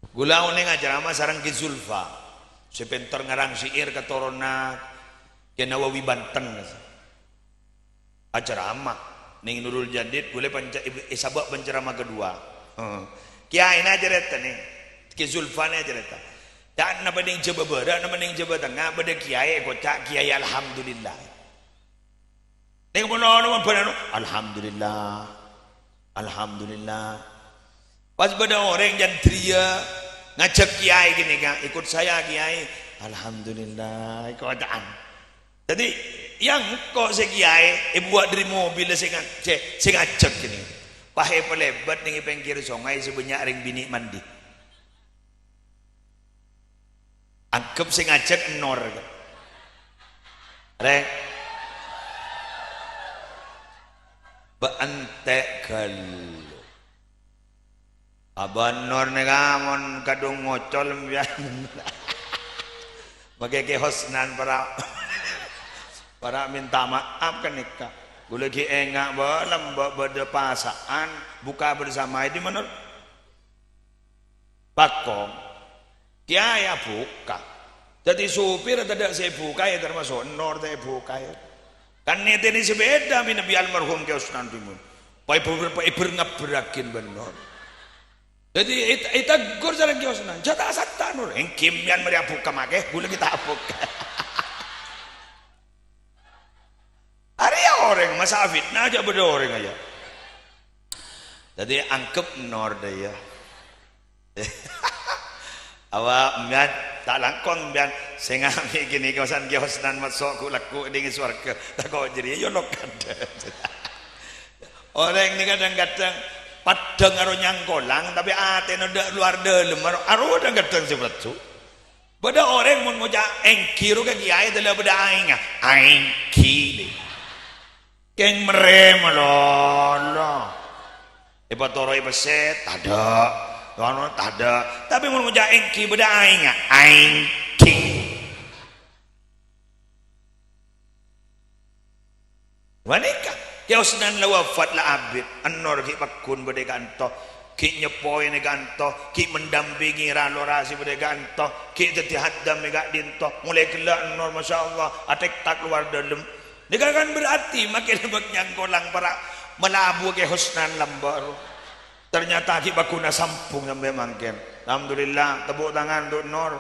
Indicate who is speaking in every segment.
Speaker 1: Gula une ngajarama sarang Ki Zulfa. Sepentor ngarang syair ketorona ke Nawawi Banten. Ajarama ning Nurul Jadid boleh sabak penceramah kedua. Kiai na cerita nih. Ki Zulfa na cerita. Dan na bading coba berat, na bading coba tengah, pada kiai kocak kiai alhamdulillah. Ning mono alhamdulillah. Alhamdulillah. Pas pada orang yang tria ngajak kiai gini kan, ikut saya kiai, alhamdulillah ikotaan. Jadi yang kok si kiai buat dari mobil si ngajak gini, pakai pelebat nih pinggir sungai sebanyak ring bini mandi. Anggap si ngajak nor, rek, beantek galuh. Aban nor negamon kadung ngocol mbian. Bageke hosnan para minta maaf kan nikah. Gula ki engak balam bade pasaan buka bersama di mana? Pakong. Kiai buka. Jadi supir tidak saya buka ya termasuk nor saya buka ya. Kan ini sebeda min Nabi almarhum ke hosnan timun. Pai ngaberakin benar. Jadi ita gur jalan kiosna jata asata nur engkimian meri buka make gula kita buka. Ada orang masa fitnah aja beda orang aja. Jadi angkep nor daya. Awak mbian tak langkong mbian sengami gini kawasan kiosnan masuk ku laku dengan swarga tak kau jadi yo lokada. Orang ini kadang-kadang padang karo nyangkolang tapi atene ndak luar dalem aro kadang sebetsu. Beda orang mun ngoja engkiru ke kiai tela beda aing engki. Keng merem lolo. Ipatoro ipeset tada. Dono tada. Tapi mun ngoja engki beda aing engki. Wanika Yausnan la wafat la abid anor ki pakun bade kanto ki nyepoi ne kanto ki mendampingi ralorasi bade kanto ki dadi haddam gak dinto mulai gelak anor masyaallah atek tak keluar dalam nika kan berarti makin lebak nyangkolang para melabu ke husnan lambar ternyata ki bakuna sampung sampai mangken alhamdulillah tepuk tangan untuk Nur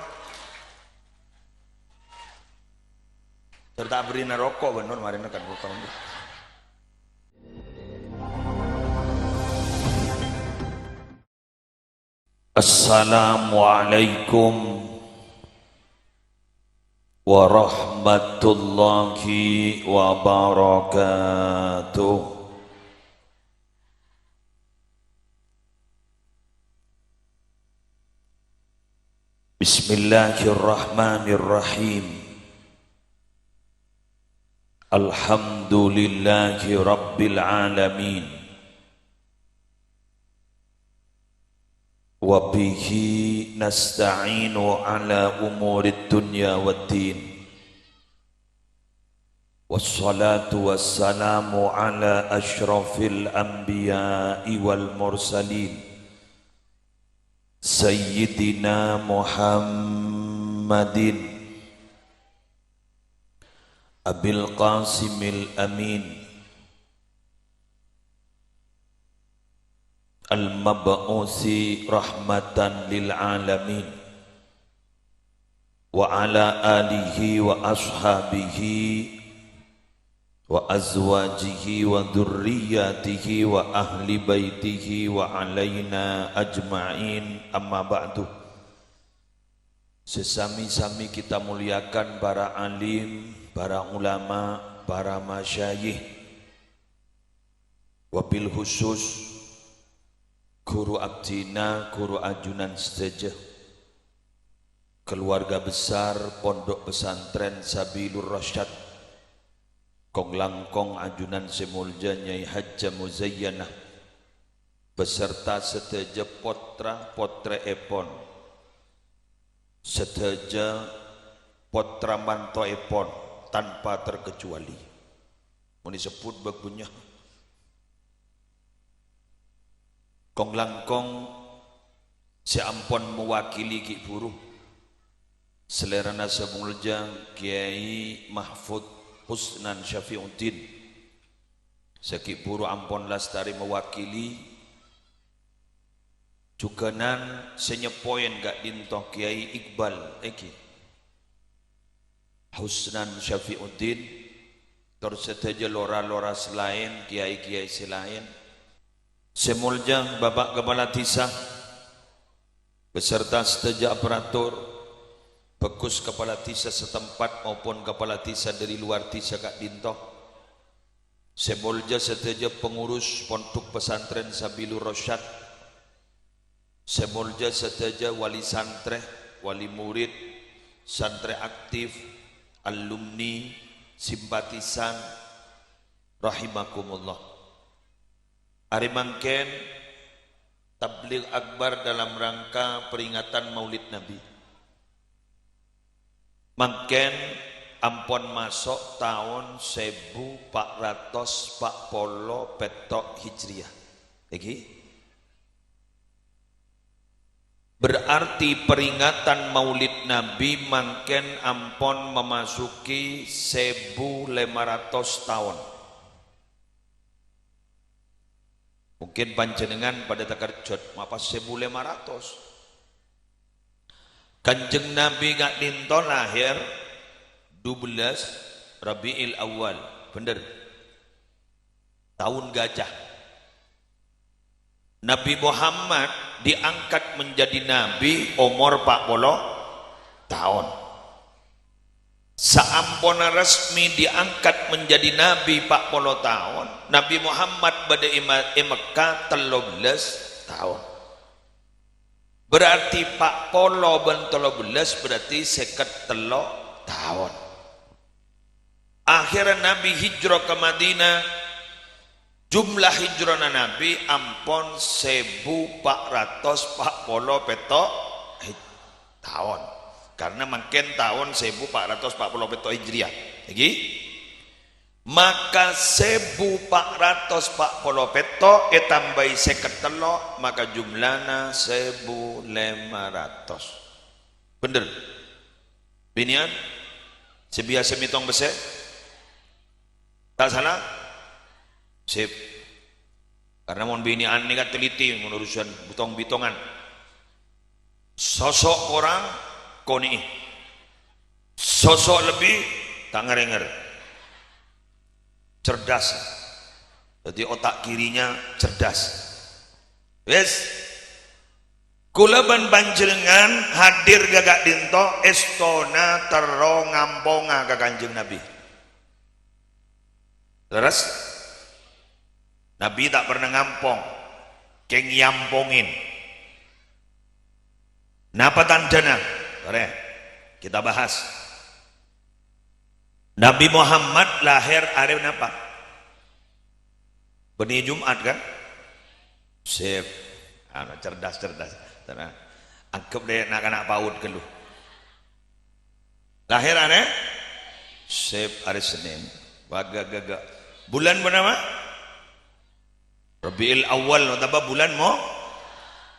Speaker 1: serta beri rokok bener mari kan bukan. Assalamualaikum warahmatullahi wabarakatuh. Bismillahirrahmanirrahim. Alhamdulillahi rabbil alamin. Wa bihi nasta'inu ala umurid dunya waddin. Wassalatu wassalamu ala ashrafil anbiya'i wal mursalin Sayyidina Muhammadin Abil Qasimil Amin Al-Mab'usi rahmatan lil alamin wa ala alihi wa ashabihi wa azwajihi wa dhurriyyatihi wa ahli baitihi wa alaina ajma'in amma ba'du. Sesami-sami kita muliakan para alim, para ulama, para masyayikh, wabil khusus guru abdina, guru ajunan sedejah, keluarga besar Pondok Pesantren Sabilur Rasyad, Kong Langkong ajunan semulja Nyai Hajjah Muzayyanah, beserta sedejah potra potre epon, sedejah potra manto epon tanpa terkecuali. Mau disebut bagunya. Kong Langkong Seampun mewakili Ki Buruh selerana semuljang Kiai Mahfud Husnan Syafiuddin Seki Buruh ampun lastari mewakili juga nan senyepoin gak dintoh Kiai Iqbal Husnan Syafiuddin terus seteja lora-lora selain kiai-kiai selain semuljang Bapak Kepala Desa beserta seteja aparatur bekus Kepala Desa setempat maupun Kepala Desa dari luar desa Kak Dintoh semuljang seteja pengurus Pondok Pesantren Sabilur Rasyad semuljang seteja wali santri wali murid santri aktif alumni simpatisan rahimakumullah. Hari mangken tabligh akbar dalam rangka peringatan Maulid Nabi. Mangken ampun masuk tahun 1440 petok Hijriah. Iki berarti peringatan Maulid Nabi mangken ampun memasuki 1500 tahun. Mungkin panjenengan pada takarjot apa 1500. Kanjeng Nabi Kak Dinto lahir 12 Rabiul Awal, bener. Tahun gajah. Nabi Muhammad diangkat menjadi nabi umur 40 tahun. Saampuna resmi diangkat menjadi nabi 40 tahun, Nabi Muhammad pada Mekah 13 tahun. Berarti 40 ben 13 berarti 53 tahun. Akhirnya Nabi hijrah ke Madinah. Jumlah hijrah Nabi ampun 1440 petok tahun. Karena makin tahun 1440 petok Hijriah. Lagi? Maka 1440 petok tambahi 53 maka jumlahnya 1500. Bener? Binian? Sebiasa mitong besar? Tak salah? Sip. Karena mohon binian ini kan teliti menurusan butong-bitongan. Sosok orang koni. Sosok lebih tak ngerenger. Cerdas. Jadi otak kirinya cerdas. Yes. Kula ban panjenengan hadir gagak dinto estona tero ngamponga ka Kanjeng Nabi. Terus Nabi tak pernah ngampong, keng yampongin. Napa tandana? Mari kita bahas. Nabi Muhammad lahir hari napa? Beni Jumat kan? Sip. Cerdas. Tenang. Anggap deh nak paut ke lu. Lahir hari? Sip hari Senin. Waga-gaga. Bulan bernama? Rabiul Awal, atau bulan mo?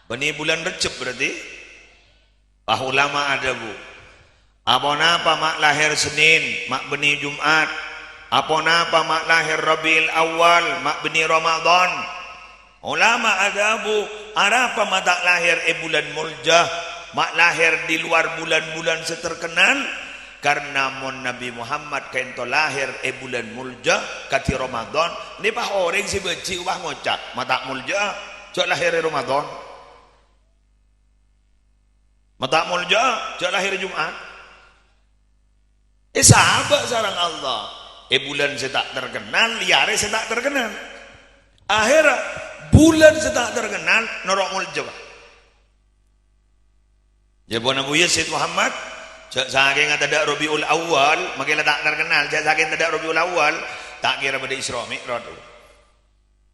Speaker 1: Bani bulan Recep berarti? Ah ulama ada bu. Apa napa mak lahir Senin, mak bani Jumat. Apa napa mak lahir Rabiul Awal, mak bani Ramadan. Ulama ada bu. Ada apa mak tak lahir bulan Muljah, mak lahir di luar bulan-bulan seterkenal. Karena mon Nabi Muhammad kento lahir bulan Muljah kati Ramadan ni pah orang si beci ubah ngocak mata Muljah cok lahir Ramadan mata Muljah cok lahir Jumat sahabat sarang Allah bulan setak terkenal liare setak terkenal akhirnya bulan setak terkenal norok Muljah ya buana buya Syed Muhammad saking ada Rabiul Awal makin tak terkenal saking ada Rabiul Awal tak kira pada Isra Mi'raj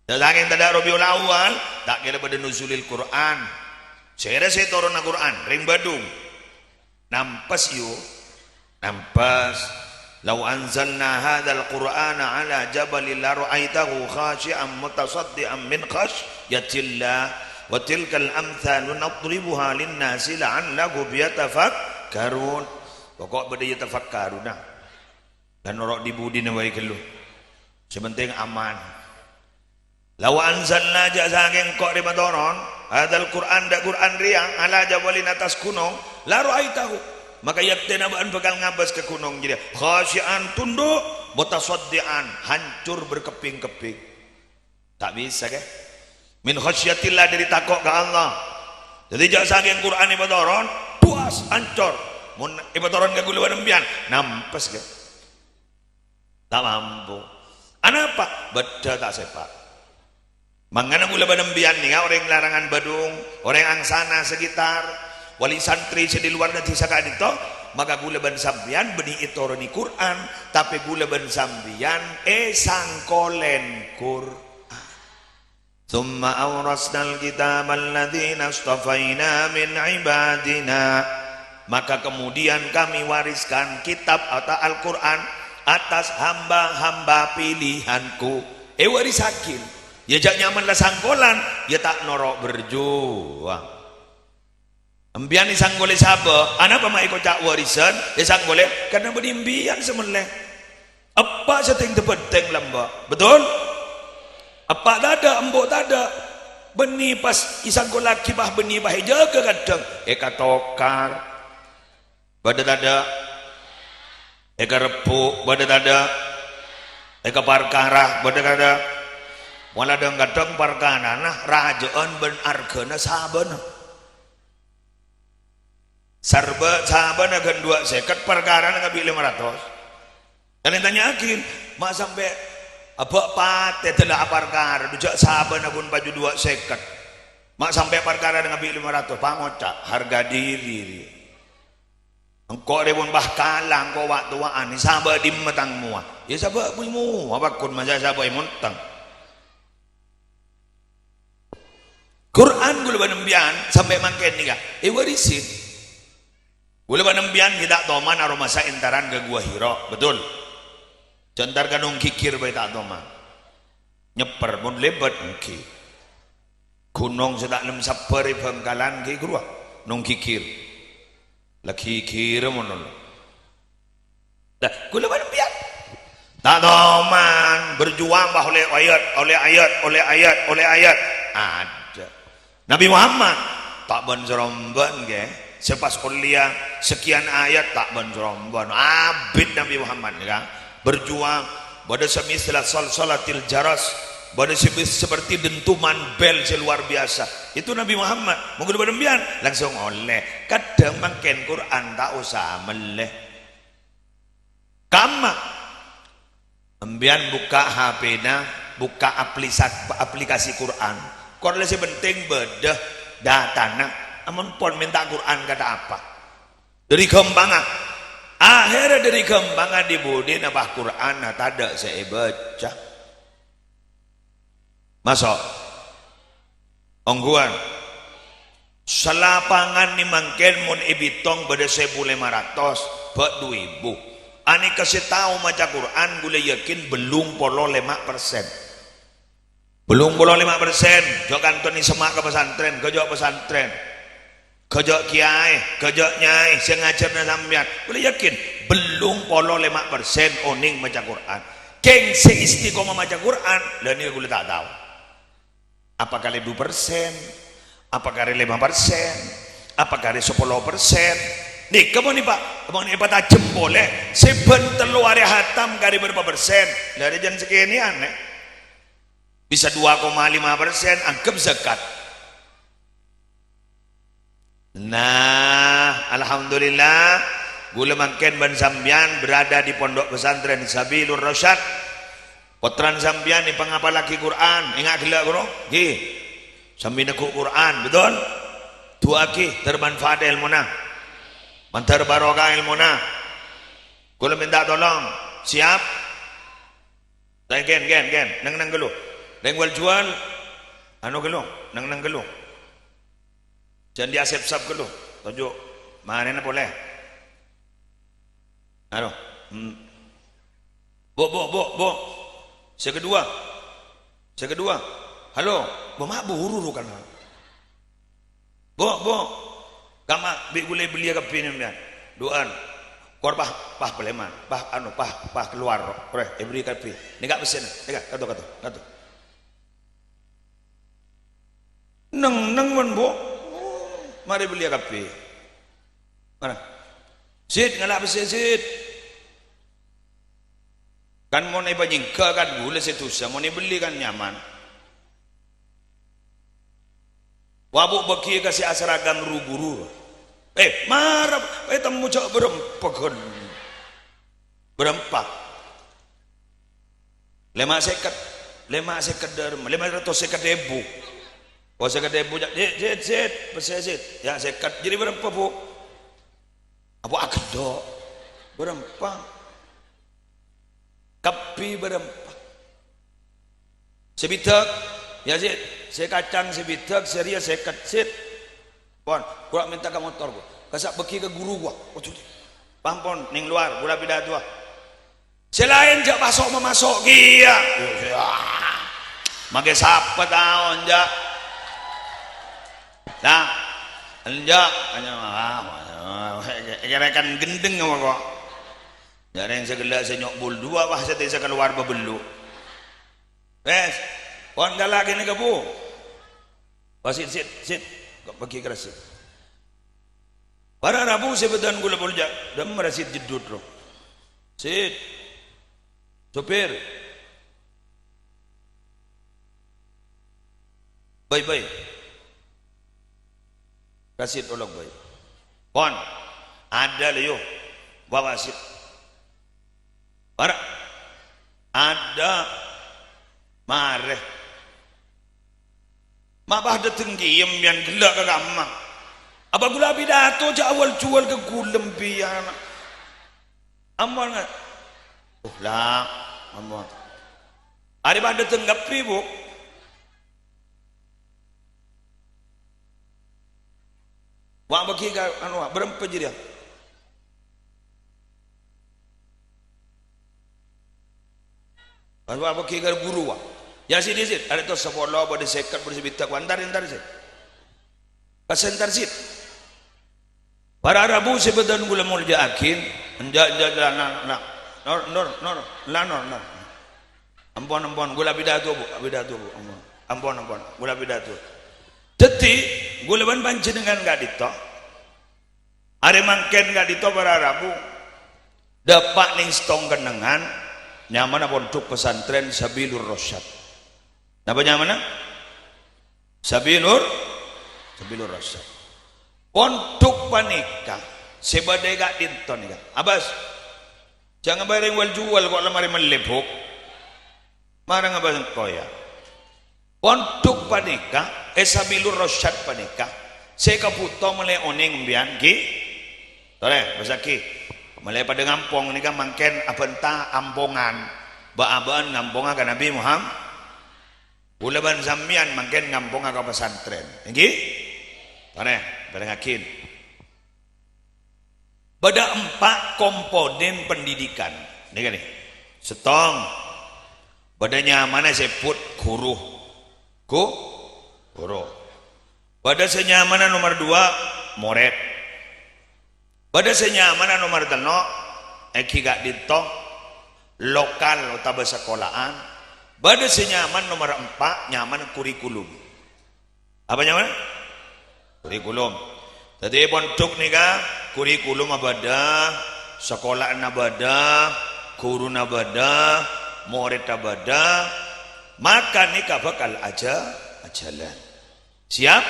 Speaker 1: saking ada Rabiul Awal tak kira pada nuzulil Quran saya turun Quran ring Badung nampas law anzalna hadzal qur'ana ala jabalin la ra'aitahu khashi'an mutasaddian min khashyatillah wa tilkal amthalu nadribuha linnasi la'allahum yatafakkarun. Pokok bade yatafakkaruna dan norok dibudina wae kelu sepenting aman. Law anzalna jazangeng kok di matoron hadal Quran da Quran ria ala jabalin atas gunung la ra'aitahu maka yaktena baan bakal ngabas ke gunung jadi khasyian tunduk mutasaddian hancur berkeping-keping. Tak bisa ke min khasyatillah dari takok ke Allah. Jadi jazangeng Quran di matoron puas hancur mun ibatoron ke gula nembian nampes ke tak mampu. Anapa beda tak sepak mangana gula banembian nih orang larangan Badung orang angsana sekitar wali santri di luar nanti saka itu maka gula ban sambian beni itoroni Quran tapi gula ban sambian sangkolen Quran. Thumma awrasnal kitab alladzina astafaina min ibadina maka kemudian kami wariskan kitab atau Al-Quran atas hamba-hamba pilihanku. Warisakin ya jak nyaman lah sangkolan ya tak norok berjuang. Embian sanggole sabo anak pama ikut cak warisan ya sanggole karena benimbian semeleh apa seteng tepeteng lamba betul apa tada embok tada beni pas isangkol laki bah beni bah jaga kadang katokar badat ada repuk badat ada parkarah badat ada wala kadang parkana nah rajaan ben argana saban sarba saban agan 2 seket perkara ngabi 500 kalian tanyakin mak sampai apa pate telah perkara dujak saban agun baju 2 seket mak sampai perkara ngabi 500 pangocak harga diri engkau rewon bah kalang kau waktu waan sabah di metang mua ya sabah mu apa kun masa sabah muntang Quran gula banembian sampai mangken nih kak warisin gula banembian tidak toman aroma sa intaran ke gua Hiro betul jantar kanung kikir bayi tak toman nyeper pun lebat mungkin gunung sedak nem saperi Bangkalan ke gua nung kikir lagi kira monon dah gula banembian tak toman berjuang bah oleh ayat ada Nabi Muhammad tak banjromban ke sepas kuliah sekian ayat tak banjromban abid Nabi Muhammad kan berjuang pada semisal salatil jaras pada seperti dentuman bel luar biasa itu Nabi Muhammad mungkin berembian langsung oleh kadang mangken Quran tak usah meleh kama embian buka HP-na buka aplikasi Quran korelasi penting bedah datana amun pon minta Quran kata apa dari kembangan akhirnya dari kembangan dibudi nabah Quran tada saya baca masuk ongguan selapangan ni mangken mun ibitong pada 1.500 bak 2.000 ani kasih tahu maca Quran gula yakin belum polo 5% belum polo 5% jok kantoni semak ke pesantren kejok pesantren kejok kiai kejok nyai saya ngajarnya sampean gula yakin belum polo 5% oning maca Quran keng seistiqomah maca Quran dan ini gula tak tahu apa kali 2%, apa kali 5%, apa kali 10%. Nih, kamu nih Pak, kamu nih Pak tak jempoleh, seben telu hari hatam kali berapa persen? Dari jam segini aneh, bisa 2,5%, anggap zakat. Nah, alhamdulillah, gula makin ban sambian berada di pondok pesantren Sabilur Rasyad. Potran sambian ni pengapa lagi Quran ingat gila bro gi sambil nekuk Quran betul dua ki termanfaat ilmuna mantar barokah ilmuna kalau minta tolong siap gen nang gelu dengwal jual anu gelu nang gelu jangan diasep-sap gelu tunjuk mana boleh anu bo Sekedua, halo, bamak buru kan? bo kama bi gule beli ka pinam yan duan kor pah peleman pah keluar ore beri ka pi nika pesen nika kato neng mon bo mari beli ka pi mana sit ngala pesen sit kan mau iba nyingka kan gula setusa mau beli kan nyaman wabuk bagi kasih asragam guru marah temu cok berempat lima seket derma 500 oh 1.000 zit ya seket jadi berapa bu apa agdo berempat kapi berempat sebitak ya zit saya kacang sebitak seria seket zit pon gua minta ke motor gua kasak beki ke guru gua pampon ning luar gula pidato selain jak masuk memasuk kia make sapa taon jak nah enjak hanya kan gendeng sama kok jarang segala senyok bul dua wah saya keluar bebelu wes pon dah lagi nih kebu wasit sit bagi kerasi para rabu sebetan gula bolja dan merasit jedut roh sit sopir baik kasih tolong baik pon ada leo bawa sit para ada mareh mabah de tenggiem yang gelak ke gamma apa gula pidato ja awal jual ke gulem piana amal nggak lah amal ada pada tenggapi bu wak bagi anu berempat jadi wak bagi guru wak ya sini sit ada tu sekolah pada sekat pada sebitak wantar sit kasentar sit para rabu sebetan gula mulja akin enjak nor ampun gula pidato bu ampun gula pidato teti gula ban panjenengan gak dito are mangken gak dito para rabu dapat ning stong kenengan nyaman pondok pesantren Sabilur Rasyad napa nyaman Sabilur Rasyad pondok panika sebadai gak dinton nika abas jangan bareng wal jual kok lemari melebok marang abas koya pondok panika Sabilur Rasyad panika saya kaputo mulai oning mbian ki tore basaki mulai pada ngampong nika mangken abenta ampongan ba-abaan ngamponga ka Nabi Muhammad Bulaban sambian mangken ngampung ke pesantren. Nggih? Tane, barengakin. Pada 4 komponen pendidikan. Nih nih. Setong. Badanya mana sebut guru. Guru. Pada senyamana nomor 2 murid. Pada senyamana nomor 3 eki gak dito lokal atau sekolahan. Pada senyaman nomor 4 nyaman kurikulum. Apa nyaman? Kurikulum. Tadi pondok nika kurikulum abada, sekolah abada, guru abada, murid abada, maka nika bakal ajalan. Siap?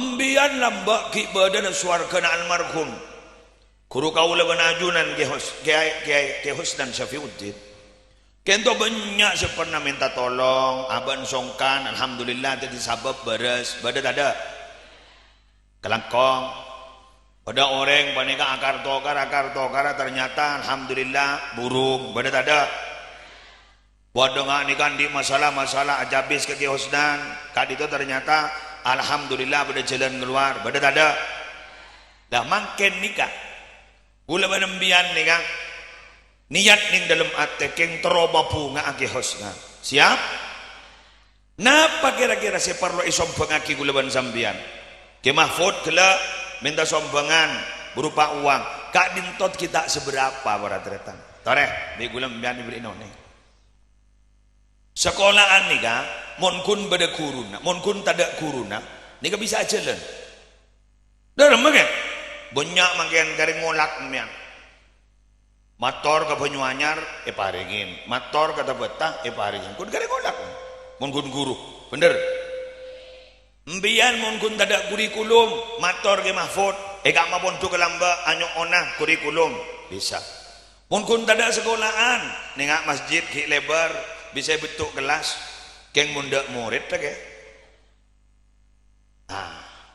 Speaker 1: Ambian lambak ki badan swarga almarhum. Guru kaula banajunan Kiai Husnan Syafiuddin. Kento banyak saya pernah minta tolong, aban songkan, alhamdulillah jadi sabab beres, badat ada kelangkong, pada orang panika akar tokar ternyata alhamdulillah burung, badat ada. Waduh nggak nikan di masalah ajabis ke Husnan, kali itu ternyata alhamdulillah pada jalan keluar, badat ada. Dah mangken nikah, gula benembian nikah. Niat ning dalam ate keng teroba bunga ake Husnan. Siap? Napa kira-kira saya perlu isom pengaki gulaban sambian? Ki Mahfud gela minta sombangan berupa uang. Kak dintot kita seberapa para tretan. Tore, di gula mbian diberi noni. Sekolahan nih kak, mon kun beda kuruna, mon kun tada kuruna, nika bisa jalan. Dalam makan, banyak makan dari ngolak mian. Motor ke Banyuanyar, paringin. Motor ke Betah, paringin. Kun kare ngolak, mon kun guru, bener. Mbian mon kun tada kurikulum, motor ke Mahfud, gak mapun tu kelamba anyok ona kurikulum bisa. Mon kun tada sekolahan, nengak masjid ki lebar, bisa bentuk kelas, keng munda murid tak ke?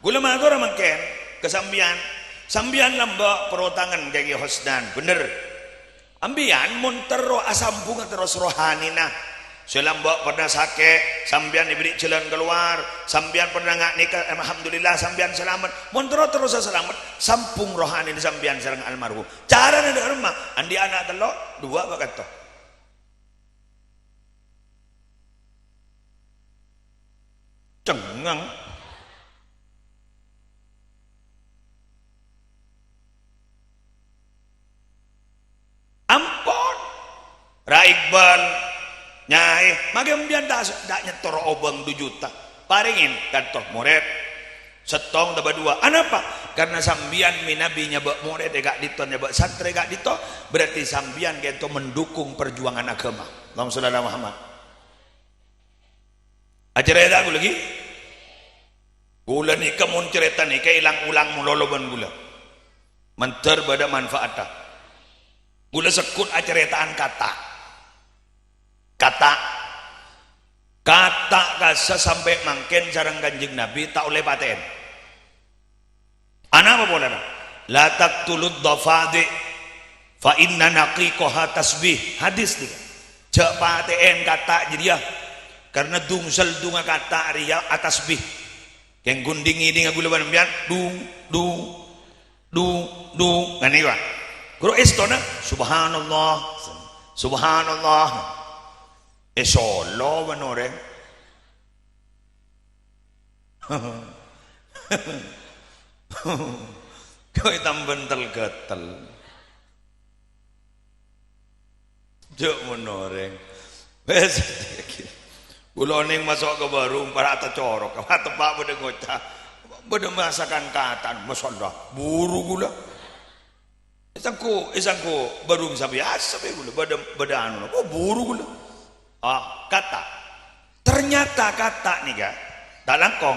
Speaker 1: Gula magor makan kesambian, sambian lamba perotangan kayak hosdan, bener. Ambian montero asambung terus rohani nah. Selamba pernah sakit, sambian diberi jalan keluar, sambian pernah ngak nikah, alhamdulillah sambian selamat. Montero terus selamat, sampung rohani di sambian sareng almarhum. Cara ada rumah, andi anak telok dua bakat toh. Cengang. Ampun. Ra Iqbal nyai, magembian dak nyetor obang 2 juta. Paringin kantor murid. Setong tambah 2. Anapa? Karena sambian minabinya bak murid gak diton ya bak santri gak dito, berarti sambian gitu mendukung perjuangan agama. Allahumma sholli ala Muhammad. Acara aku lagi. Gula ni kamun cerita ni kayak ilang-ulang muloloban gula. Menter pada manfaatnya. Gula sekut aceritaan kata. Kata kasa sampai mangken sarang Kanjeng Nabi tak oleh paten. Ana apa boleh? La taqtulud dhafadi fa inna naqiqaha tasbih. Hadis ni. Jak paten kata jadi ya. Karena dungsel dunga kata ria atas bih. Yang gunding ini ngagula banambian dung ngani wa. Guru estona subhanallah subhanallah. Solo banore. Kau hitam bentel gatel. Jok menoreng. Gula ning masuk ke baru para ta corok, tepak beda ngocah. Beda masakan katan, masallah buru gula. Isangku baru bisa biasa be gula, beda anu. Oh buru gula. Kata. Ternyata kata nih ga, tak langkong.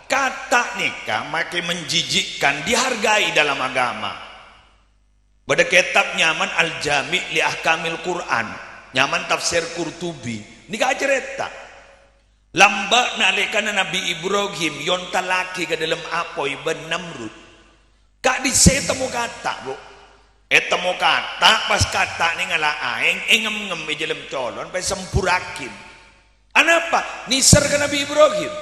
Speaker 1: Kata nih ga makin menjijikkan, dihargai dalam agama. Beda kitab nyaman Al-Jami' li Ahkamil Quran, nyaman tafsir Qurtubi. Ini ga cerita. Lamba nalekana Nabi Ibrahim yon talaki ke dalam apoi ben Namrud. Kak disetemu kata, Bu. Temu kata pas kata ni ngala aing engem-ngem di dalam colon pe sempurakin. Anapa? Nisar ke Nabi Ibrahim.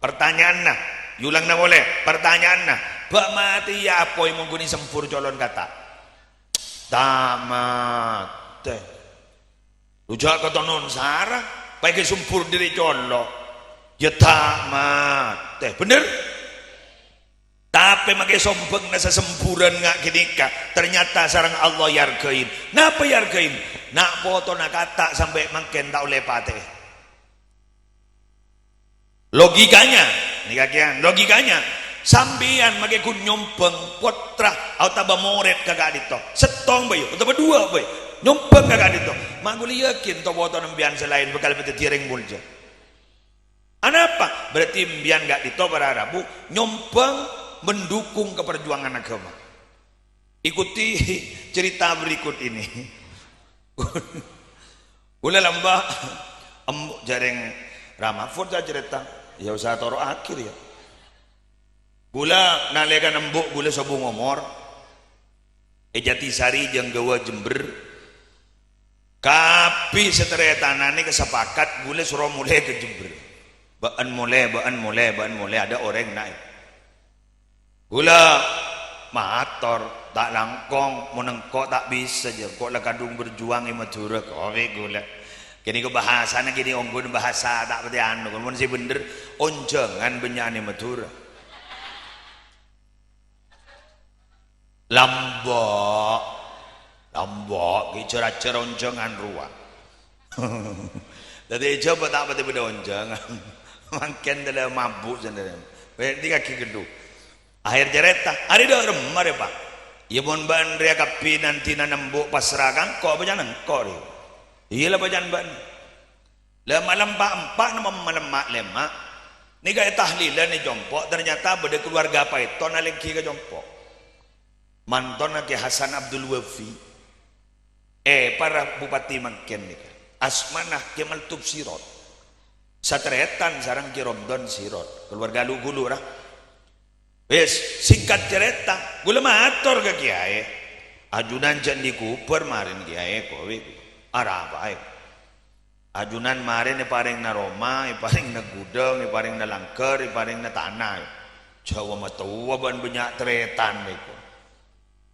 Speaker 1: Pertanyaan nah, yulang na boleh. Pertanyaan nah, bak mati ya apoi mengguni sempur colon kata. Tamat. Ujak kata non sarah. Pakai sumpur diri colok ya tamat bener tapi pakai sombeng nasa sempuran ngak ginika ternyata sarang Allah yargain napa yargain nak foto nak kata sampai makin tak oleh pate logikanya nih kakian logikanya sambian pakai kun nyompeng potra atau tabah moret kagak dito setong bayu atau dua bayu nyompeng kagak dito maguli yakin to foto nembian selain bekal bete tiring mulja anapa berarti mbian gak dito berarabu nyompeng mendukung keperjuangan agama ikuti cerita berikut ini ulah lambah embuk jareng Ramafur saya cerita ya usah toro akhir ya gula nalekan embuk gula sobu ngomor Jatisari jeung gawa Jember kapi seteretanane kesepakat boleh suruh mulai ke Jember baan mulai ada orang naik gula mator tak langkong menengkok tak bisa je kok lah kadung berjuang di Madura kowe gula kini ke bahasana kini onggun bahasa tak pati anu mun si bener onjangan benyane Madura Lambok. Lambok ki cara-cara onjongan ruang. Dadi coba tak pati beda onjongan. Mangken dalam mabuk sendiri. Berarti kaki gedung. Akhir cerita, hari dah remar ya Pak. Ya mon ban ria kapi nanti nanembuk pasrakan kok bejanan kok dia. Iyalah bejan ban. Lah malam pak empat nama malam mak lemak. Ni gaya tahlilan ni jompok ternyata beda keluarga apa itu nalengki ke jompok. Manton ke Hasan Abdul Wafi. Para bupati Mangken ni. Asmanah Kemal Tub Sirot. Satretan sarang Kiromdon Sirot. Keluarga lu-gulu lah. Wes singkat cerita, gula matur ke kiai. Ajunan jandi kuper marin kiai kowe. Arah apa? Ajunan marin ni paring na Roma, ni paring na gudang, ni paring na langker, ni paring na tanah. Jawa matua ban banyak tretan ni ko.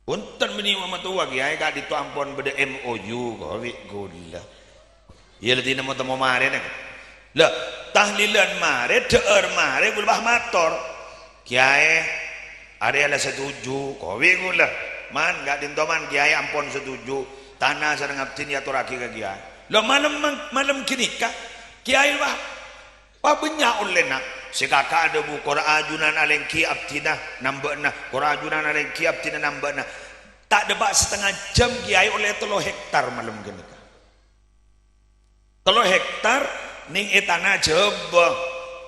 Speaker 1: Punten meniwa matua kiai ka ditu ampon beda MOU kowe gula. Iya leti namo temu marin. Lah tahlilan marin, deur marin gula bah matur. Kiai area setuju kowe gula man gak dintoman kiai ampun setuju tanah sareng abdin ya turaki ke kiai lo malam kini kah kiai wah banyak ulena si kakak ada bu kora ajunan alengki abdina nambahna kora ajunan alengki abdina nambahna tak debat setengah jam kiai oleh 3 hektar malam kini kah 3 hektar ning tanah jebah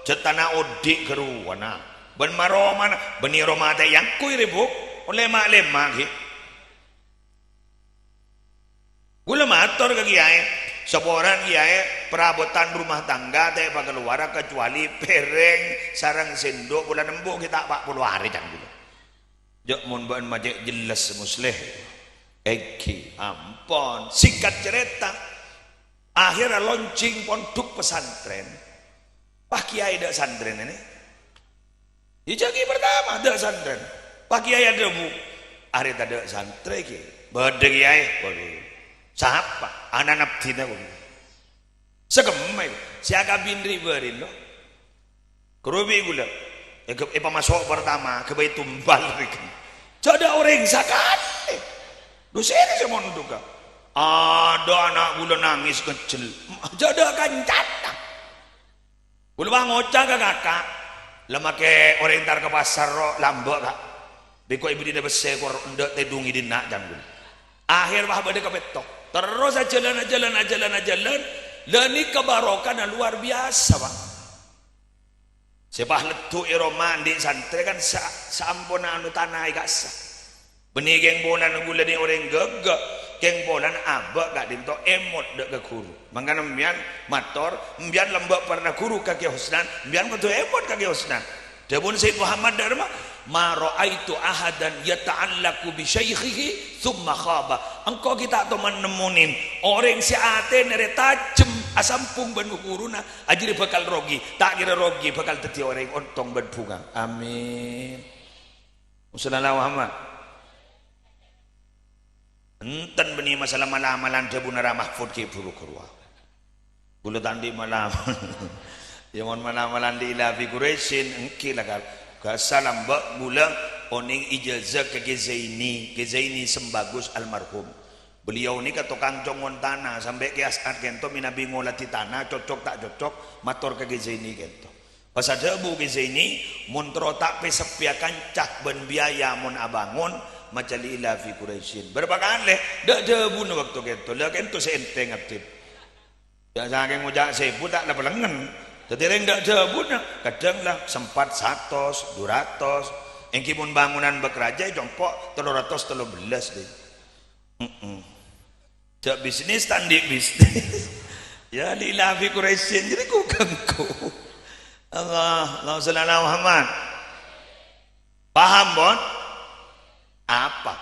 Speaker 1: jetana odik keruana ben maroma beni Roma teh yang kui ribu oleh mak lemak ki gula matur ke kiai seporan kiai perabotan rumah tangga teh keluar kecuali pereng sarang sendok bulan embuk kita 40 hari can gula jek mun ban majek jelas musleh eki ampon singkat cerita akhirnya launching pondok pesantren pak kiai dak santren ini Ijaki pertama ada santren. Pak kiai ada bu. Hari ada santren ki. Bade kiai. Siapa? Anak abdina bu. Segemai. Siapa bindri berin lo. Kerubi gula. Masuk pertama ke bayi tumbal. Jadi orang sakit. Dosanya semua untuk kah. Ada anak gula nangis kecil. Jadi kancat. Gula bang ngocah ke kakak. Lama ke orientar ke pasar ro lambok kak beko ibu dia besekor ndak tedungi di nak jangan akhir bah bade kepetok terus jalan lani kebarokan luar biasa bang sepah letu iroman di santri kan sampun anu tanah ikasa benih geng bonan gula di orang gegak geng bonan abak gak dinto emot dek ke guru mangkana mbian mator mbian lembak pernah guru kaki husnan mbian betul emot kaki husnan dapun Sayyid Muhammad Dharma ma ra'aitu ahadan yata'allaku bi syaikhihi thumma khaba engkau kita atau menemunin orang si ate nere tajem asampung ban guruna ajiri bakal rogi tak kira rogi bakal dadi orang ontong ban bunga amin sallallahu Muhammad enten benih masalah malam-malam dia bunara mahfud ke buru keruah bulu tandi malam ya mon malam-malam di ilafi kuresin engki lah salam mbak bulan oning ijazah ke Gezaini Sembagus almarhum beliau ni ke tukang congon tanah sampai ke asar kento minabi ngolati tanah cocok tak cocok mator ke Gezaini kento pas ada bu Gezaini mun tak pesepiakan cah ben biaya mun abangun macali ilafi Quraisyin berapa kali dak debu waktu kento lah kento seenteng aktif ya saking ngujak sebu tak ada pelengan tetapi dak debu kadang lah sempat 100 200 engki mun bangunan bekerja jongkok 313 deh jak bisnis tandi bisnis ya di ilafi Quraisyin jadi ku ganggu Allah sallallahu Muhammad paham bon apa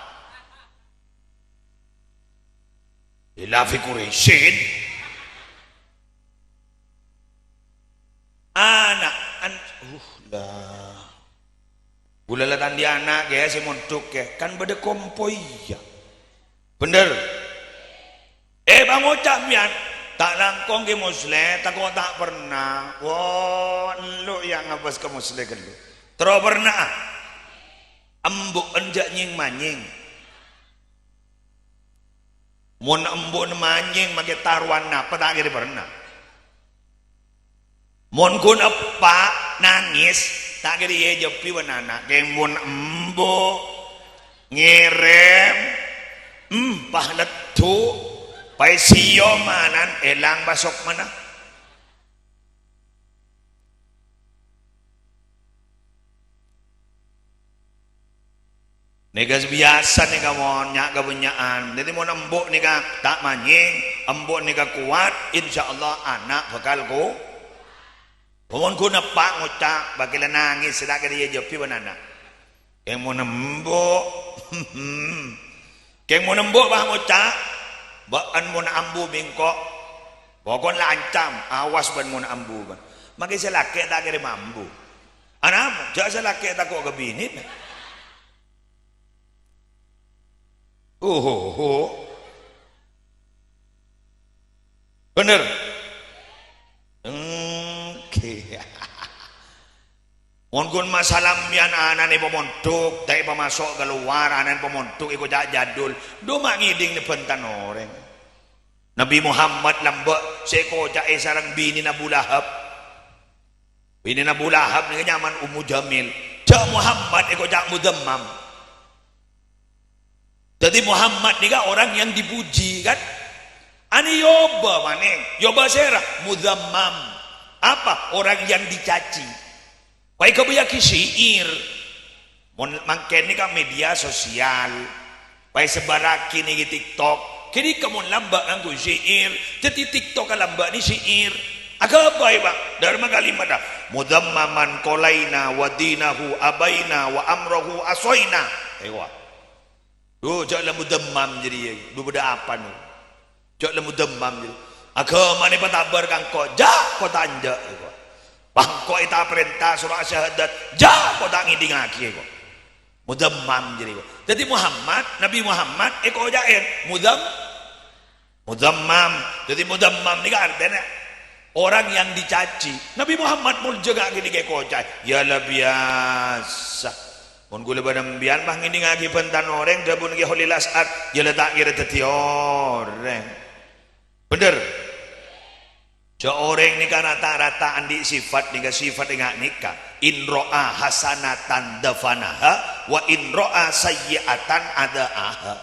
Speaker 1: ilafi Quraisyin anak lah bulalatan di anak ya si mondok ya kan beda kompoi ya bener bang ucap mian tak langkong ke muslim tak kok tak pernah wah lu yang ngabas ke muslim kan lu terus pernah embuk enjak nying manying Mun embun manjing make taruhan apa tak kira pernah. Mun kun apa nangis tak kira ye jepi wanana. Keng mun embo ngerem pahletu pai siyo manan elang basok mana. Negas biasa nih kamu nyak kebenyaan. Jadi mau embuk nih tak manjing, embuk nih kuat, insya Allah anak bakal ku. Mohon ku nepak ngucap, bagilah nangis sedang dia jepi banana. Yang mau embuk, yang mau embuk bah ngucap, bahan mau ambu bingkok, pokok lancam, awas ban mau ambu ban. Makai selaki tak kira mambu. Anak, jangan selaki tak kok kebinit. Bener. Mungkin masalah mian anan ibu montuk, tak ibu masuk keluar anan pemontuk ikut jadul. Doma ngiding ni pentan orang. Nabi Muhammad lambak seko cak sarang bini Abu Lahab. Bini Abu Lahab ni nyaman Ummu Jamil. Cak Muhammad ikut cak mudammam. Jadi Muhammad ni kan orang yang dipuji kan. Ani yoba maneng, yoba serah mudammam. Apa? Orang yang dicaci. Baik kebayaki syair. Mungkin ni kan media sosial. Baik sebaraki ni TikTok. Kini kamu lambak nganggu syair. Jadi TikTok kan lambak ni syair. Agak baik bang. Dari kalimat dah. Mudammaman kolaina wa dinahu abaina wa amrohu asoina. Tengok. Duh, janganlah mudammam jadi. Duh, benda apa ni? Janganlah mudammam jadi. Agama ni patabar kan kau. Jak kau tanja. Bangkok ita perintah surah syahadat. Jak kau tak ngiding lagi. Mudammam jadi. Jadi Muhammad, Nabi Muhammad, kau jain. Mudammam. Jadi mudammam ni kan artinya orang yang dicaci. Nabi Muhammad pun juga gini kayak kau cai. Yalah biasa. Mun gula badam bian bah ngini ngagi pentan orang dabun ge holilas at jela tak kira teti orang. Bener. Jo orang ni kan rata-rata andi sifat nika sifat ngak nikah. In ro'a hasanatan dafanaha wa in ro'a sayyi'atan adaaha.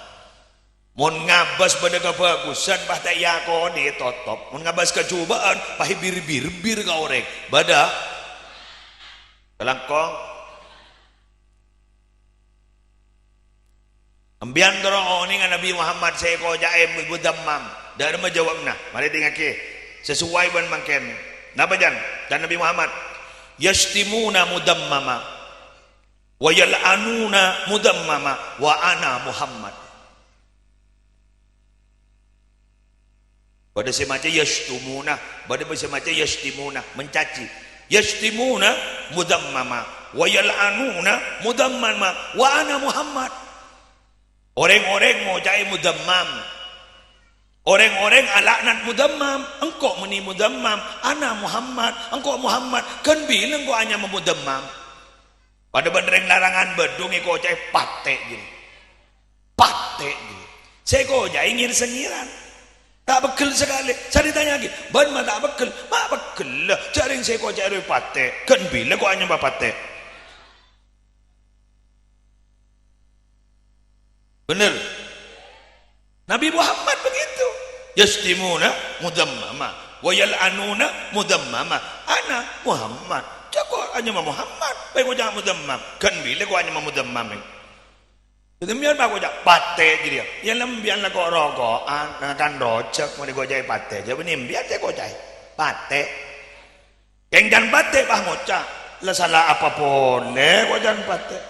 Speaker 1: Mun ngabas pada kebagusan bah tak yakoni totop. Mun ngabas kecubaan bah bir ka orang. Bada kelangkong Ambian dorong ni Nabi Muhammad saya ko jaim mudammam. Dan menjawabna. Mari dengar ke. Sesuai ban mangken. Napa jan? Dan Nabi Muhammad yastimuna mudammama wa yal'anuna mudammama wa ana Muhammad. Pada semacam yastumuna, pada semacam yastimuna, mencaci. Yastimuna mudammama wa yal'anuna mudammama wa ana Muhammad. Orang-orang mau cari mudammam. Orang-orang alaknat mudammam. Engkau meni mudammam. Ana Muhammad. Engkau Muhammad. Kan bilang engkau hanya memudammam. Pada benereng larangan bedung engkau cari patek gini. Patek gini. Saya kau cari ngir-sengiran. Tak bekel sekali. Saya ditanya lagi. Ban mah tak bekel. Mak bekel lah. Cari saya kau cari patek. Kan bilang engkau hanya patek. Benar. Nabi Muhammad begitu. Yastimuna mudammama wa yal'anuna mudammama. Ana Muhammad. Cakap hanya Muhammad. Baik kau jangan mudammam. Kan bila kau hanya mudammam. Jadi biar kau jangan patek dia. Yang lembian lah kau rokokan. Kan rojak. Mau kau jahit patek. Jadi ni biar kau jahit patek. Yang jangan patek bah ngocak. Lah salah apa boleh kau jangan patek.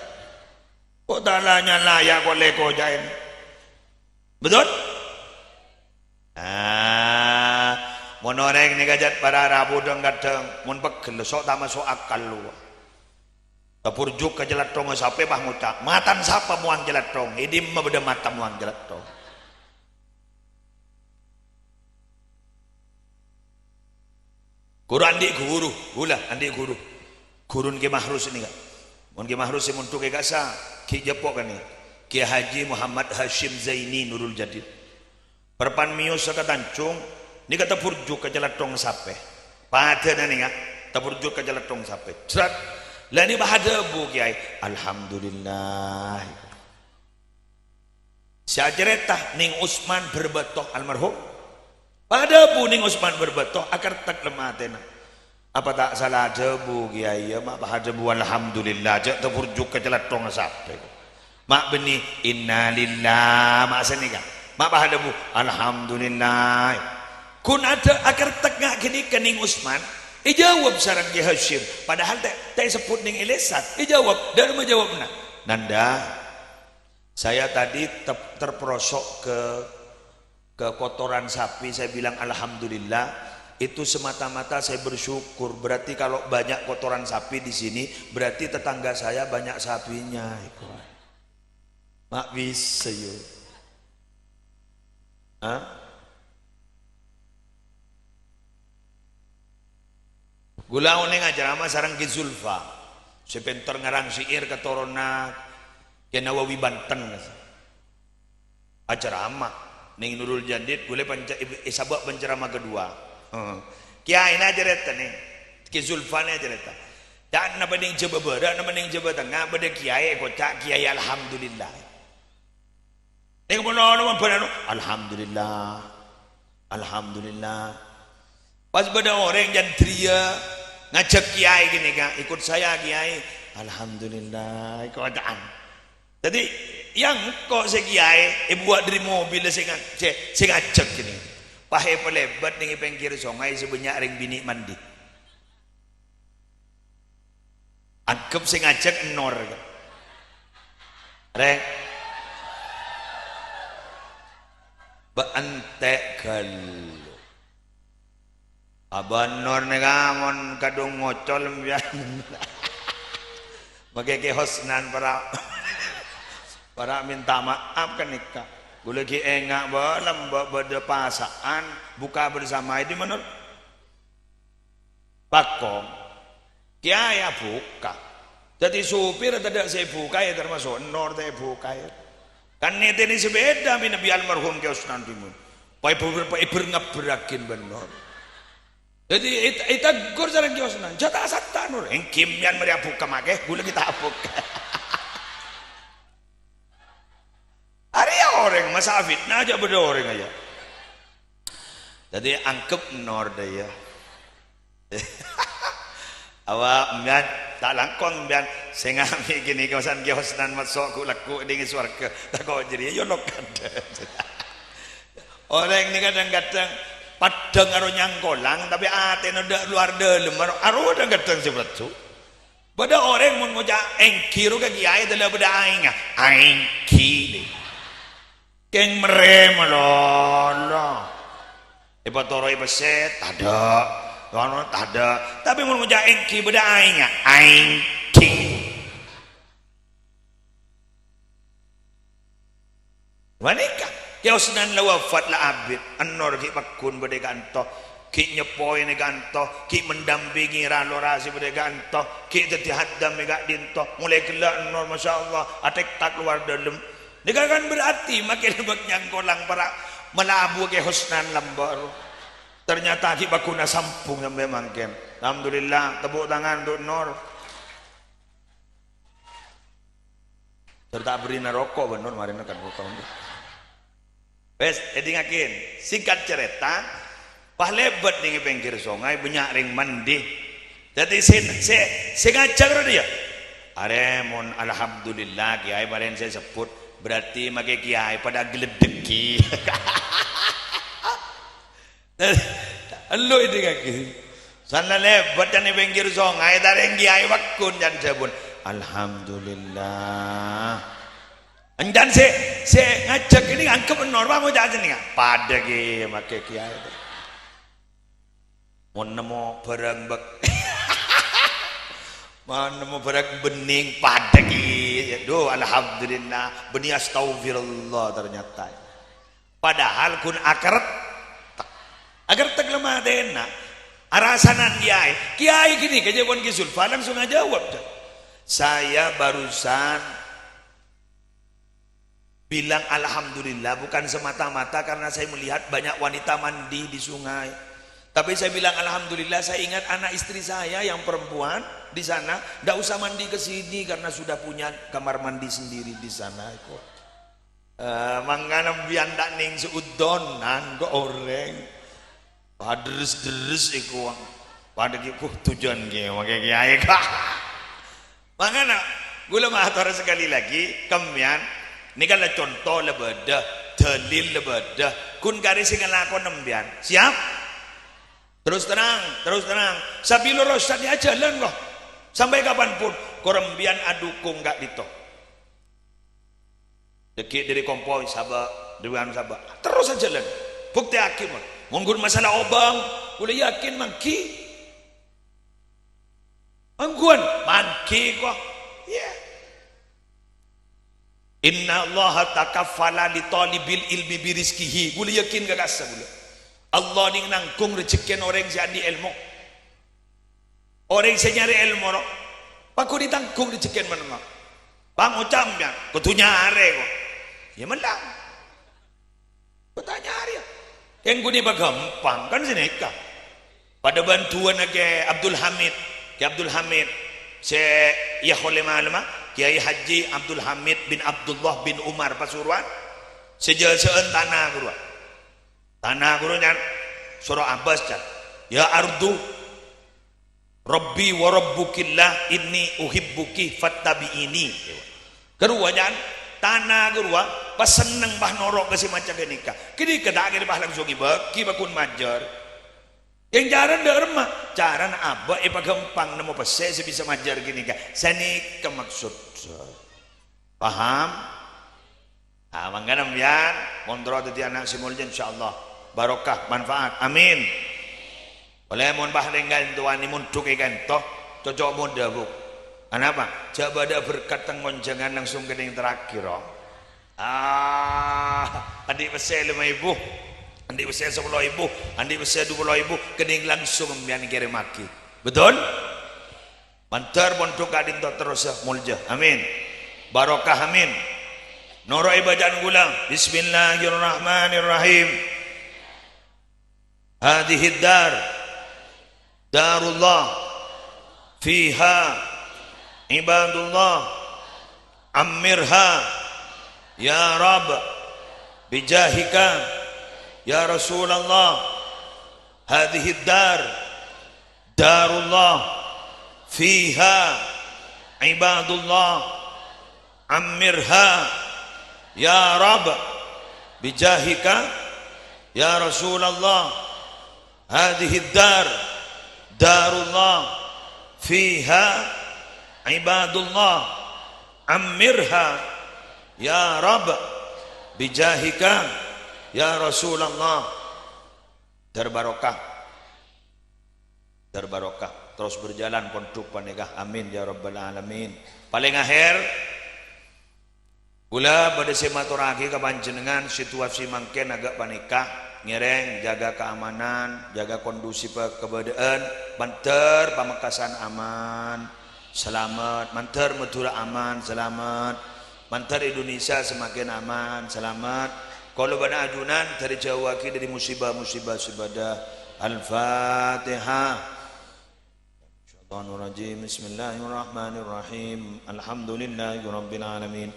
Speaker 1: Kok talanya layak oleh kau jain. Betul? Mun orang ni gajat para rabu dong kadang mun pegel sok tak masuk akal lu. Tapur juk ke jelat tong sampai bah ngucap. Matan siapa muang jelat tong? Idim mah beda mata muang jelat tong. Guru andi guru, ulah andi guru. Gurun ke mahrus ini kan. Mun ki mahrus mun tu ke kasa ki jepok kan ni. Ki Haji Muhammad Hashim Zaini Nurul Jadid. perpan mius ke tancung ni kata purjuk ke jalatong sape pada nani nga tapurjuk ke jalatong sape cerat lah ni bahada bu kiai alhamdulillah sia cerita ning Usman berbetoh almarhum pada bu ning Usman berbetoh akar tak lematena apa tak salah debu kiai ya mak bahada bu alhamdulillah jak tapurjuk ke jalatong sape mak beni innalillah mak seni kan mak bahada bu alhamdulillah kun ada akar tengah gini kening Usman jawab sarang Ki Hashim padahal tak sebut ning Ilisat jawab dan menjawab nanda saya tadi terperosok ke kotoran sapi saya bilang alhamdulillah itu semata-mata saya bersyukur berarti kalau banyak kotoran sapi di sini berarti tetangga saya banyak sapinya mak bisa yuk gula oneng aja nama sarang Ki Zulfa sepentor ngarang syair ketorona ke Nawawi Banten acara ama ning Nurul Jadid gula sabak penceramah kedua kiai na cerita nih Ki Zulfa na cerita dan na bening coba berat na bening coba tengah beda kiai kocak kiai alhamdulillah ning bono alhamdulillah alhamdulillah pas beda orang jantria ngajak kiai gini kan ikut saya kiai alhamdulillah keadaan jadi yang kok saya kiai buat dari mobil saya ngajak gini pahe pelebat ning pinggir sungai sebanyak ring bini mandi anggap saya ngajak nor rek baantek gal Abang Nur negamon kadung ngocol mbian. Bagi ke hosnan para minta maaf kan nikah. Gula ki engak balam berde pasaan buka bersama di mana? Pakong. Kiai buka. Jadi supir tidak saya buka ya termasuk Nur saya buka ya. Kan ini sebeda bin Nabi almarhum ke hosnan timun. Pai ngaberakin benar. Jadi ita gor sareng kiosna jata asata nur engkim yan mari buka make gula kita buka ari orang masa fitnah aja beda orang aja jadi angkep nor daya awak mbian tak langkon mbian sing ngami gini kawasan kiosnan masuk ku laku ning swarga tak kok jadi yo nok orang ini kadang-kadang padang karo nyangkolang tapi atene ndak luar dalem aro ada kadang seperti pada orang mun ngoja engkiru ke kiai adalah pada aing ki keng merem lolo ipatoro ipeset tada ono tada tapi mun ngoja engki pada aing ki wanita Kiosnan la wafat la abid anor ki pakun bade kanto ki nyepoi ne kanto ki mendampingi ralorasi bade kanto ki dadi haddam mega dinto mulai gelak anor masyaallah atek tak luar dalam nika kan berarti makin lebak nyangkolang para melabu ke husnan lambar ternyata ki bakuna sampung sampai mangken alhamdulillah tepuk tangan untuk Nur serta beri rokok bener marina kan rokok wes edingakin singkat cerita pas lebat di pinggir sungai banyak ring mandi jadi saya ngajak dia aremon alhamdulillah kiai baren saya sebut berarti make kiai pada geledeki lu edingakin sana lebat di pinggir sungai dari kiai wakun dan sabun alhamdulillah dan saya ngajak ini angkep normal mau jajan nih pada ke make kiai mau nemu barang bak mau nemu barang bening pada ke do alhamdulillah benih astagfirullah ternyata padahal kun akar tak lemah dena arasanan kiai gini kejauhan Ki Zulfa langsung aja jawab saya barusan Bilang alhamdulillah bukan semata-mata karena saya melihat banyak wanita mandi di sungai. Tapi saya bilang alhamdulillah, saya ingat anak istri saya yang perempuan di sana ndak usah mandi ke sini karena sudah punya kamar mandi sendiri di sana kok. Mangana bian dak ning seudonan kok oreng. Padres-deres iku. Pada kiku tujuan ge make kiai kah. Mangana gula matur sekali lagi kemian ini kan contoh lebedah, dalil lebedah. Kun kari sing ngelakon nembian. Siap? Terus terang. Sabilur Rasyad ya jalan kok. Sampai kapanpun korembian adukung gak ditok. Dekik dari kompoi sabak, dewan sabak. Terus aja jalan. Bukti hakim. Mungkin masalah obang, boleh yakin mangki. Angguan mangki kok. Ya. Inna Allah takaffala li talibil ilmi birizkihi. Boleh yakin gak kasar boleh. Allah ni nangkung rezekian orang yang di ilmu. Orang yang nyari ilmu no. Paku ditangkung rezekian mana? Bang ucapnya, kutunya are kok. Ya menang. Bertanya hari. Yang guni bagampang kan sini kah? Pada bantuan ke Abdul Hamid, saya ya oleh malama Kiai Haji Abdul Hamid bin Abdullah bin Umar Pasuruan. Sejauh tanah guru. Tanah gurunya surah Abbas kan. Ya ardu Rabbi wa rabbukillah inni uhibbuki fattabi'ini. Kedua jangan tanah gurua pas seneng bah norok ke si macam nikah. Kini kedak kini bah langsung ibaki bakun majar. Yang jaran derma, jaran abah pagampang nemu pese sebisa majar gini ka. Sani kemaksud. Paham? Ah mangga nambian kontrol tadi anak si mulja insyaallah barokah manfaat. Amin. Oleh mohon bah lenggal tuan ni munduk ikan toh cocok muda bu. Kenapa? Coba ada berkat tengonjangan langsung ke yang terakhir. Oh. Adik besar 5.000, adik besar 10.000, adik besar 20.000, kening langsung membian kirim maki. Betul? Mantar pondok kadin terus mulja. Amin. Barokah amin. Noro bacaan gulang. Bismillahirrahmanirrahim. Hadhihi darullah fiha ibadullah ammirha ya Rabb bijahika ya Rasulullah hadhihi darullah fiha ibadullah ammirha ya Rabb bijahika ya Rasulullah hadhihi darullah fiha ibadullah ammirha ya Rabb bijahika ya Rasulullah. Terbarokah terus berjalan pondok panegah. Amin ya rabbal alamin. Paling akhir pula pada silaturahmi ke panjenengan situasi mangken agak panikah ngereng jaga keamanan, jaga kondusif keberadaan, banter pamekasan aman, selamat, banter Madura aman, selamat, banter Indonesia semakin aman, selamat. Kalau pada adunan dari Jawa ki dari musibah-musibah sebadah. Al-Fatihah. Syaitanirrajim. Bismillahirrahmanirrahim. Alhamdulillahirabbil alamin.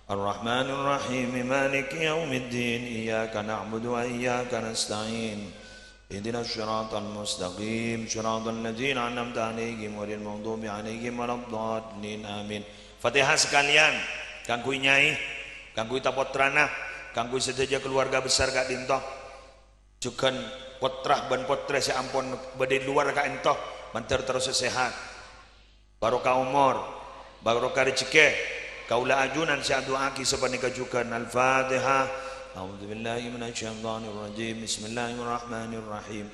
Speaker 1: Ar-Rahmanir-Rahim. Maliki yaumiddin. Iyyaka na'budu wa iyyaka nasta'in. Ihdinas siratal mustaqim. Siratal ladzina an'amta 'alaihim ghairil maghdubi 'alaihim waladdallin. Amin. Fatihah sekalian. Kanggo nyai, kanggo tapotrana, kanggo sedaja keluarga besar kak dintoh. Jukan potrah ban potre seampun badai luar kak entoh. Manter terus sehat. Barokah umur, barokah rezeki. Kaulah ajunan saya doaki sepanika jukan. Al-Fatihah. A'udzubillahi minasyaitonirrajim. Bismillahirrahmanirrahim.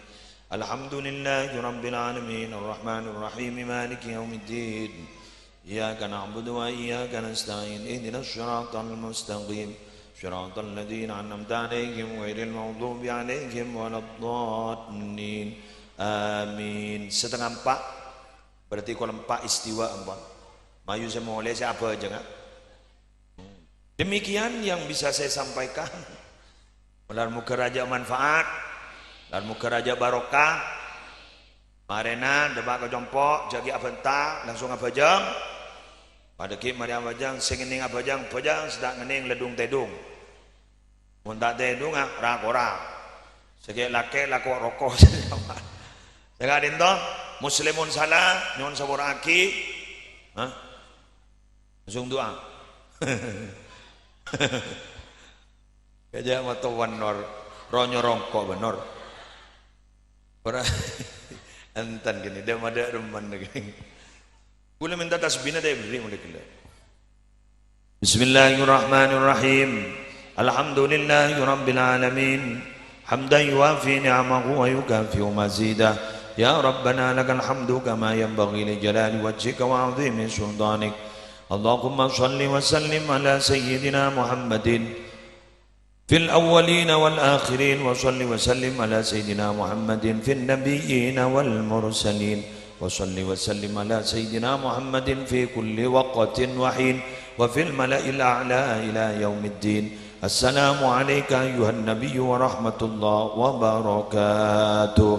Speaker 1: Alhamdulillahirabbil alamin. Arrahmanirrahim. Maliki yaumiddin. Iyyaka na'budu wa iyyaka nasta'in. Ihdinas siratal mustaqim. Siratal ladzina an'amta 'alaihim ghairil maghdubi 'alaihim waladdallin. Amin. Setengah 4 berarti kalau 4 istiwa 4. Mayu saya mau oleh saya apa aja enggak? Demikian yang bisa saya sampaikan. Mudah muga raja manfaat, dan muga raja barokah. Marena debak ke jompok, jagi abenta, langsung abajang. Pada ki mari abajang, sengening abajang, pajang sedang ngening ledung tedung. Mun tak tedung rakora. Segi laki lako rokok. Jaga dinto, muslimun salah, nyon sabora aki. Hah? Langsung doa. Kaja mata wanor, ronyo rongko benor. Ora enten gini, dia ada reman gini. Boleh minta tasbihnya dia beri mulai gila. Bismillahirrahmanirrahim. Alhamdulillahi rabbil alamin. Hamdan yuafi ni'amahu wa yukafi mazidah. Ya Rabbana lakal hamdu kama yanbaghi li jalali wajhika wa 'azimi sultanik. Allahumma salli wa sallim ala sayyidina Muhammadin fil awwalin wal akhirin wa salli wa sallim ala sayyidina Muhammadin fil nabiyyin wal mursalin wa salli wa sallim ala sayyidina Muhammadin fi kulli waqtin wa hin wa fil mala'il a'la ila yaumiddin. Assalamu alayka ayuhan nabiyyu wa rahmatullahi wa barakatuh.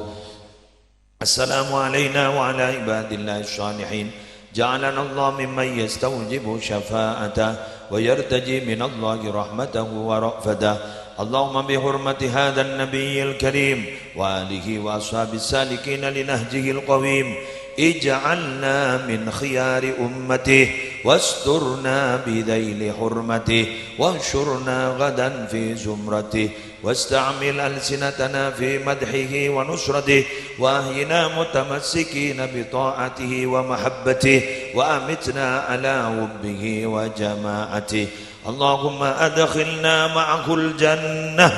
Speaker 1: Assalamu alayna wa ala ibadillahi shalihin. جعلنا الله ممن يستوجب شفاعته ويرتجي من الله رحمته ورأفته. اللهم بحرمة هذا النبي الكريم وآله وأصحاب السالكين لنهجه القويم اجعلنا من خيار أمته واسترنا بذيل حرمته وانشرنا غدا في زمرته واستعمل ألسنتنا في مدحه ونصرته وأهينا متمسكين بطاعته ومحبته وأمتنا على حبه وجماعته. اللهم أدخلنا معه الجنة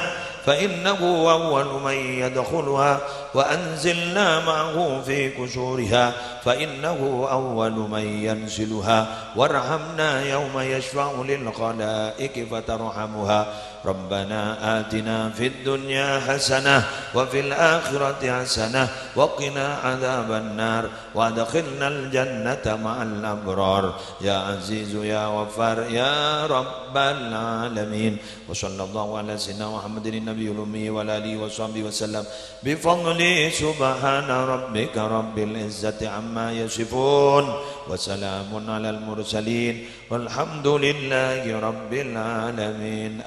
Speaker 1: فإنه أول من يدخلها وأنزلنا معه في كسورها فإنه أول من ينزلها وارحمنا يوم يشفع للخلائق فترحمها. ربنا آتنا في الدنيا حسنة وفي الآخرة حسنة وقنا عذاب النار وادخلنا الجنة مع الأبرار يا عزيز يا غفار يا رب العالمين. وصلى الله على سيدنا محمد النبي الأمي وعلى آله وصحبه وسلم بفضل سبحان ربك رب العزة عما يصفون وسلام على المرسلين والحمد لله رب العالمين.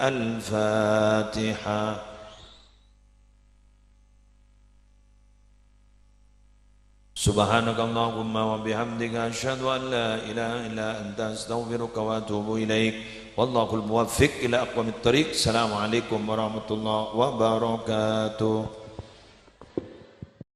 Speaker 1: الفاتحة. سبحانك اللهم وبحمدك أشهد أن لا إله إلا أنت أستغفرك وأتوب إليك والله الموفق إلى أقوم الطريق. السلام عليكم ورحمة الله وبركاته.